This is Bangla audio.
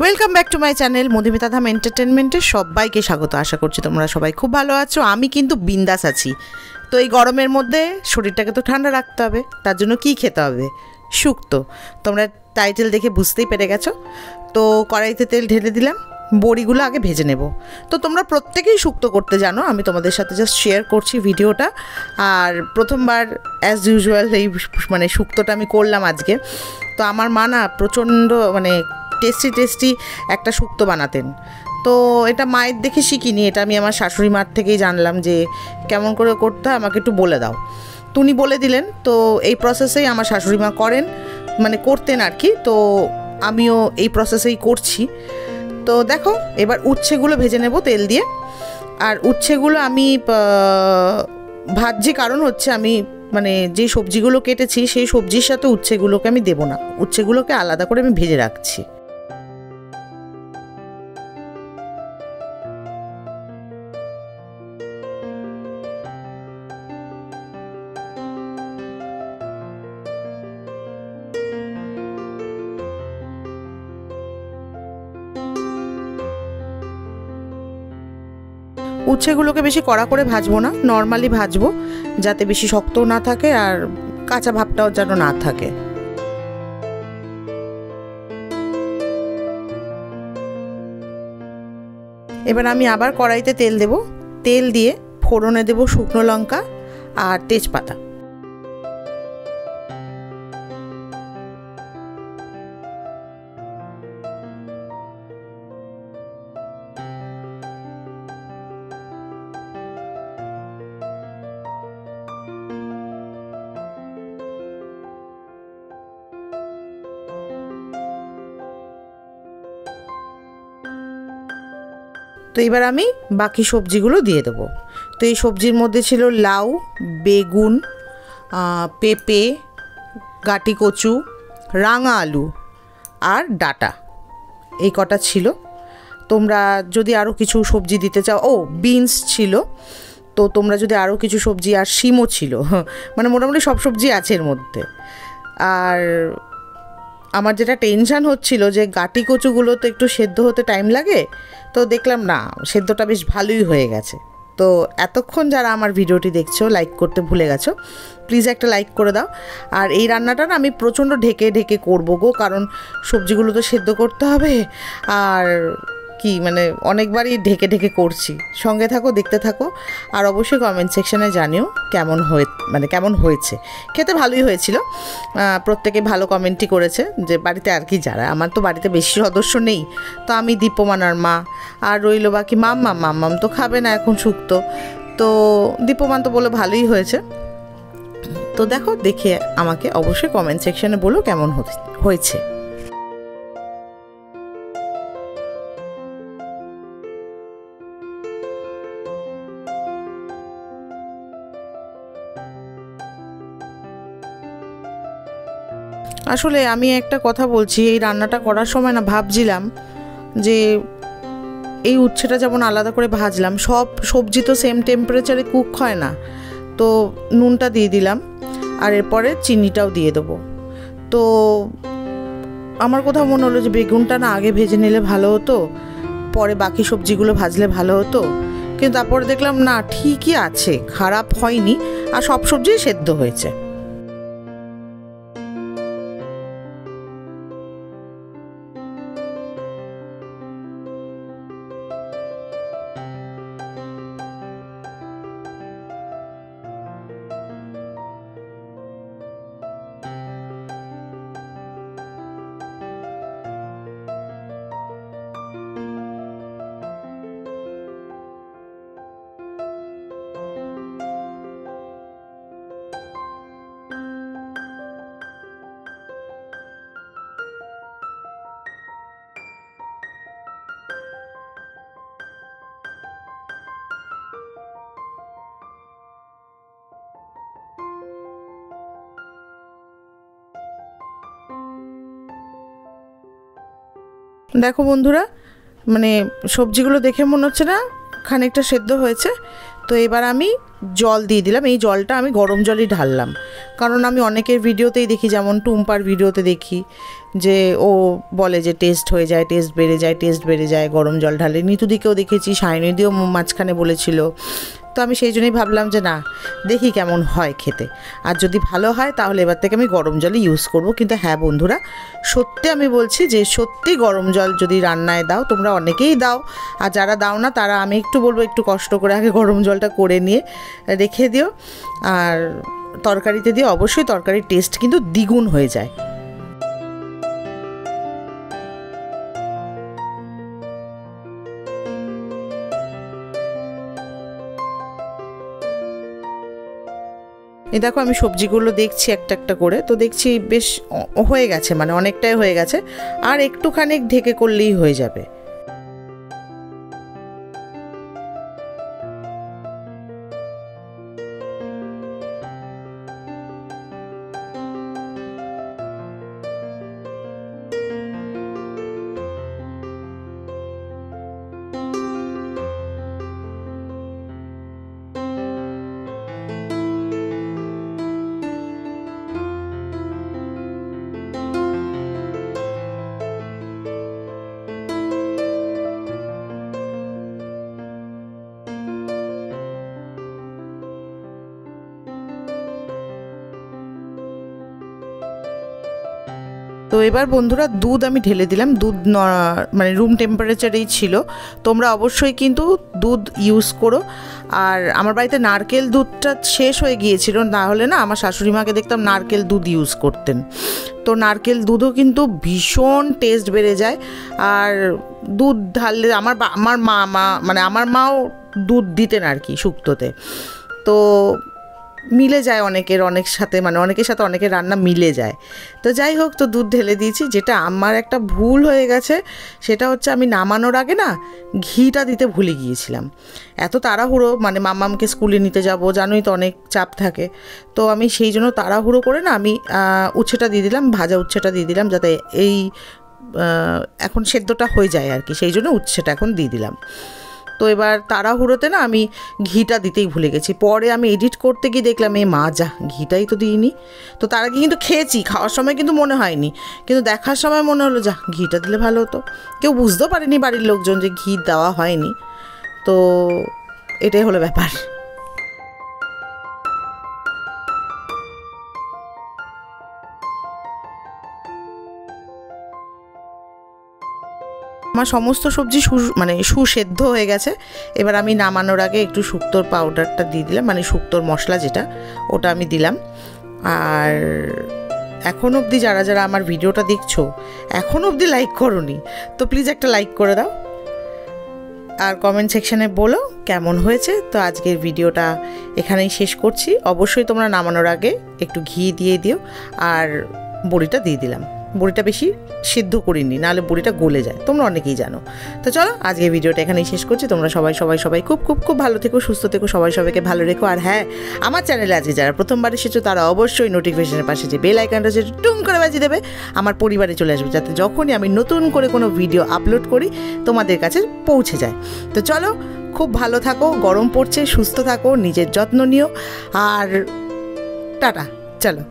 Welcome back to my channel Madhumita Dham এন্টারটেনমেন্টে সবাইকে স্বাগত। আশা করছি তোমরা সবাই খুব ভালো আছো। আমি কিন্তু বিন্দাস আছি। তো এই গরমের মধ্যে শরীরটাকে তো ঠান্ডা রাখতে হবে, তার জন্য কি খেতে হবে? শুক্তো। তোমরা টাইটেল দেখে বুঝতেই পেরে গেছো। তো কড়াইতে তেল ঢেলে দিলাম, বড়িগুলো আগে ভেজে নেব। তো তোমরা প্রত্যেকেই শুক্তো করতে জানো, আমি তোমাদের সাথে জাস্ট শেয়ার করছি ভিডিওটা। আর প্রথমবার অ্যাজ ইউজুয়াল এই শুক্তোটা আমি করলাম আজকে। তো আমার মা না প্রচণ্ড টেস্টি একটা শুক্তো বানাতেন। তো এটা মায়ের দেখে শিখিনি, এটা আমি আমার শাশুড়ি মার থেকেই জানলাম যে কেমন করে করতে হয়, আমাকে একটু বলে দাও। তো উনি বলে দিলেন। তো এই প্রসেসেই আমার শাশুড়ি মা করতেন আর কি। তো আমিও এই প্রসেসেই করছি। তো দেখো এবার উচ্ছেগুলো ভেজে নেব তেল দিয়ে। আর উচ্ছেগুলো আমি ভাজছি, কারণ হচ্ছে আমি যে সবজিগুলো কেটেছি সেই সবজির সাথে উচ্ছেগুলোকে আমি দেবো না, উচ্ছেগুলোকে আলাদা করে আমি ভেজে রাখছি। উচ্ছেগুলোকে বেশি কড়া করে ভাজবো না, নর্মালি ভাজবো, যাতে বেশি শক্তও না থাকে আর কাঁচা ভাবটাও যেন না থাকে। এবার আমি আবার কড়াইতে তেল দেব। তেল দিয়ে ফোড়নে দেব শুকনো লঙ্কা আর তেজপাতা। তো এবার আমি বাকি সবজিগুলো দিয়ে দেবো। তো এই সবজির মধ্যে ছিল লাউ, বেগুন, পেঁপে, গাটি কচু, রাঙা আলু আর ডাঁটা, এই কটা ছিল। তোমরা যদি আরও কিছু সবজি দিতে চাও, বিনস ছিল। তো তোমরা যদি আরও কিছু সবজি, আর শিমও ছিল, মোটামুটি সব সবজি আছে এর মধ্যে। আর আমার যেটা টেনশান হচ্ছিল যে গাটি কচুগুলো তো একটু সেদ্ধ হতে টাইম লাগে। তো দেখলাম না, সেদ্ধটা বেশ ভালোই হয়ে গেছে। তো এতক্ষণ যারা আমার ভিডিওটি দেখছো, লাইক করতে ভুলে গেছো, প্লিজ একটা লাইক করে দাও। আর এই রান্নাটা না আমি প্রচণ্ড ঢেকে করবো গো, কারণ সবজিগুলো তো সেদ্ধ করতে হবে। আর কি অনেকবারই ঢেকে করছি। সঙ্গে থাকো, দেখতে থাকো। আর অবশ্যই কমেন্ট সেকশানে জানিও কেমন হয়েছে। খেতে ভালোই হয়েছিল, প্রত্যেকে ভালো কমেন্টই করেছে। যে বাড়িতে আর কি যারা, আমার তো বাড়িতে বেশি সদস্য নেই, তো আমি, দীপমানার মা আর রইল বাকি মাম্মাম তো খাবে না এখন শুক্তো। তো দীপমান তো বলে ভালোই হয়েছে। তো দেখো, দেখে আমাকে অবশ্যই কমেন্ট সেকশানে বলো কেমন হয়েছে। আসলে আমি একটা কথা বলছি, এই রান্নাটা করার সময় না ভাবছিলাম যে এই উচ্ছেটা যেমন আলাদা করে ভাজলাম, সব সবজি তো সেম টেম্পারেচারে কুক হয় না। তো নুনটা দিয়ে দিলাম, আর এরপরে চিনিটাও দিয়ে দেবো। তো আমার কোথাও মনে হলো যে বেগুনটা না আগে ভেজে নিলে ভালো হতো, পরে বাকি সবজিগুলো ভাজলে ভালো হতো। কিন্তু তারপরে দেখলাম না, ঠিকই আছে, খারাপ হয়নি, আর সব সবজি সেদ্ধ হয়েছে। দেখো বন্ধুরা, সবজিগুলো দেখে মনে হচ্ছে না খানিকটা সেদ্ধ হয়েছে। তো এবার আমি জল দিয়ে দিলাম। এই জলটা আমি গরম জলই ঢাললাম, কারণ আমি অনেকের ভিডিওতেই দেখি, যেমন টুম্পার ভিডিওতে দেখি যে ও বলে যে টেস্ট হয়ে যায়, টেস্ট বেড়ে যায় গরম জল ঢালে। নিতুদিকেও দেখেছি, সায়নিদিও মাঝখানে বলেছিল। তো আমি সেই জন্যই ভাবলাম যে না, দেখি কেমন হয় খেতে, আর যদি ভালো হয় তাহলে এবার থেকে আমি গরম জলই ইউজ করব। কিন্তু হ্যাঁ বন্ধুরা, সত্যি আমি বলছি যে সত্যি গরম জল যদি রান্নায় দাও, তোমরা অনেকেই দাও, আর যারা দাও না তারা আমি একটু বলবো একটু কষ্ট করে আগে গরম জলটা করে নিয়ে রেখে দিও, আর তরকারিতে দিয়ে অবশ্যই তরকারির টেস্ট কিন্তু দ্বিগুণ হয়ে যায়। এই দেখো আমি সবজিগুলো দেখছি একটা একটা করে, তো দেখছি বেশ হয়ে গেছে, মানে অনেকটাই হয়ে গেছে, আর একটুখানি ঢেকে করলেই হয়ে যাবে। তো এবার বন্ধুরা দুধ আমি ঢেলে দিলাম। দুধ মানে রুম টেম্পারেচারেই ছিল, তোমরা অবশ্যই কিন্তু দুধ ইউজ করো। আর আমার বাড়িতে নারকেল দুধটা শেষ হয়ে গিয়েছিল, না হলে না আমার শাশুড়ি মাকে দেখতাম নারকেল দুধ ইউজ করতেন। তো নারকেল দুধও কিন্তু ভীষণ টেস্ট বেড়ে যায়। আর দুধ ঢাললে আমার মানে আমার মাও দুধ দিতেন আর কি শুক্তোতে, তো মিলে যায় অনেকের সাথে, মানে অনেকের সাথে অনেকের রান্না মিলে যায়। তো যাই হোক, তো দুধ ঢেলে দিয়েছি। যেটা আমার একটা ভুল হয়ে গেছে সেটা হচ্ছে আমি নামানোর আগে না ঘিটা দিতে ভুলে গিয়েছিলাম। এত তাড়াহুড়ো, মানে মাম্মামকে স্কুলে নিতে যাব, জানোই তো অনেক চাপ থাকে, তো আমি সেই জন্য তাড়াহুড়ো করে না আমি উচ্ছেটা দিয়ে দিলাম, ভাজা উচ্ছেটা দিয়ে দিলাম, যাতে এই এখন সেদ্ধটা হয়ে যায় আর কি, সেই জন্য উচ্ছেটা এখন দিয়ে দিলাম। তো এবার তাড়াহুড়োতে না আমি ঘিটা দিতেই ভুলে গেছি। পরে আমি এডিট করতে গিয়ে দেখলাম মা যা, ঘিটাই তো দিইনি। তো তার আগে কিন্তু খেয়েছি, খাওয়ার সময় কিন্তু মনে হয়নি, কিন্তু দেখার সময় মনে হলো যা, ঘিটা দিলে ভালো হতো। কেউ বুঝতেও পারেনি বাড়ির লোকজন যে ঘি দেওয়া হয়নি। তো এটাই হলো ব্যাপার। আমার সমস্ত সবজি মানে সুসেদ্ধ হয়ে গেছে। এবার আমি নামানোর আগে একটু শুক্তোর পাউডারটা দিয়ে দিলাম, মানে শুক্তোর মশলা যেটা, ওটা আমি দিলাম। আর এখন অবধি যারা যারা আমার ভিডিওটা দেখছো এখন অবধি লাইক করোনি, তো প্লিজ একটা লাইক করে দাও, আর কমেন্ট সেকশানে বলো কেমন হয়েছে। তো আজকের ভিডিওটা এখানেই শেষ করছি। অবশ্যই তোমরা নামানোর আগে একটু ঘি দিয়ে দিও, আর বড়িটা দিয়ে দিলাম। বড়িটা বেশি সিদ্ধ করিনি, নাহলে বড়িটা গলে যায়, তোমরা অনেকেই জানো। তো চলো আজকের ভিডিওটা এখানেই শেষ করছি। তোমরা সবাই খুব ভালো থেকো, সুস্থ থেকো, সবাইকে ভালো রেখো। আর হ্যাঁ, আমার চ্যানেলে আজকে যারা প্রথমবার এসেছো তারা অবশ্যই নোটিফিকেশনের পাশে যে বেল আইকনটা আছে টুং করে বাজিয়ে দেবে, আমার পরিবারে চলে আসবে, যাতে যখনই আমি নতুন করে কোনো ভিডিও আপলোড করি তোমাদের কাছে পৌঁছে যায়। তো চলো, খুব ভালো থাকো, গরম পড়ছে, সুস্থ থাকো, নিজের যত্ন নিও, আর টাটা, চলো।